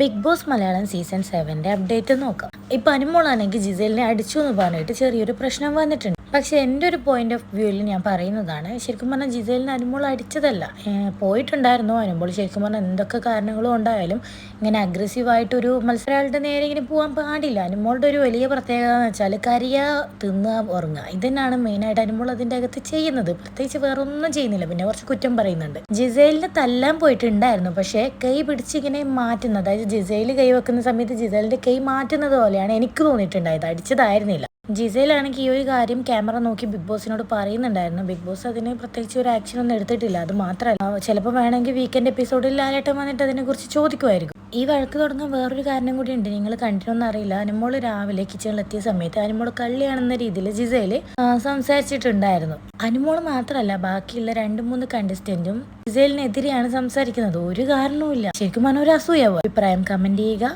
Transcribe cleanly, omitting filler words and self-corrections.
Big Boss Malayalam season 7 update നോക്കാം. ഇപ്പൊ അനുമോളാണെങ്കിൽ ജിസേലിനെ അടിച്ചു എന്ന് പറഞ്ഞിട്ട് ചെറിയൊരു പ്രശ്നം വന്നിട്ടുണ്ട്. പക്ഷെ എൻ്റെ ഒരു പോയിന്റ് ഓഫ് വ്യൂവിൽ ഞാൻ പറയുന്നതാണ്, ശരിക്കും പറഞ്ഞാൽ ജിസേലിനെ അനുമോൾ അടിച്ചതല്ല. പോയിട്ടുണ്ടായിരുന്നു അനുമോൾ. ശരിക്കും പറഞ്ഞാൽ എന്തൊക്കെ കാരണങ്ങളും ഉണ്ടായാലും ഇങ്ങനെ അഗ്രസീവായിട്ടൊരു മത്സരാളുടെ നേരെ ഇങ്ങനെ പോകാൻ പാടില്ല. അനുമോളുടെ ഒരു വലിയ പ്രത്യേകത എന്ന് വെച്ചാൽ കരിയ തിന്നുക ഉറങ്ങുക, ഇതന്നെയാണ് മെയിനായിട്ട് അനുമോൾ അതിൻ്റെ അകത്ത് ചെയ്യുന്നത്. പ്രത്യേകിച്ച് വേറെ ഒന്നും ചെയ്യുന്നില്ല. പിന്നെ കുറച്ച് കുറ്റം പറയുന്നുണ്ട്. ജിസേലിനെ തല്ലാൻ പോയിട്ടുണ്ടായിരുന്നു, പക്ഷേ കൈ പിടിച്ചിങ്ങനെ മാറ്റുന്നത്, അതായത് ജിസേൽ കൈ വെക്കുന്ന സമയത്ത് ജിസേലിന്റെ കൈ മാറ്റുന്നത് പോലെയാണ് എനിക്ക് തോന്നിയിട്ടുണ്ടായത്. അടിച്ചതായിരുന്നില്ല. ജിസേലാണെങ്കിൽ ഈ ഒരു കാര്യം ക്യാമറ നോക്കി ബിഗ് ബോസിനോട് പറയുന്നുണ്ടായിരുന്നു. ബിഗ് ബോസ് അതിന് പ്രത്യേകിച്ച് ഒരു ആക്ഷൻ ഒന്നും എടുത്തിട്ടില്ല. അത് മാത്രമല്ല, ചിലപ്പോൾ വേണമെങ്കിൽ വീക്കെൻഡ് എപ്പിസോഡിൽ ലാലേട്ടൻ വന്നിട്ട് അതിനെക്കുറിച്ച് ചോദിക്കുമായിരിക്കും. ഈ വഴക്ക് തുടങ്ങാൻ വേറൊരു കാരണം കൂടി ഉണ്ട്. നിങ്ങൾ കണ്ടിട്ടൊന്നും അറിയില്ല. അനുമോള് രാവിലെ കിച്ചണിലെത്തിയ സമയത്ത് അനുമോള് കള്ളിയാണെന്ന രീതിയിൽ ജിസേല് സംസാരിച്ചിട്ടുണ്ടായിരുന്നു. അനുമോള് മാത്രമല്ല, ബാക്കിയുള്ള 2-3 കണ്ടസ്റ്റന്റും ജിസേലിനെതിരെയാണ് സംസാരിക്കുന്നത്. ഒരു കാരണവുമില്ല. ശരിക്കും പറഞ്ഞ ഒരു അസൂയാവും. അഭിപ്രായം കമന്റ് ചെയ്യുക.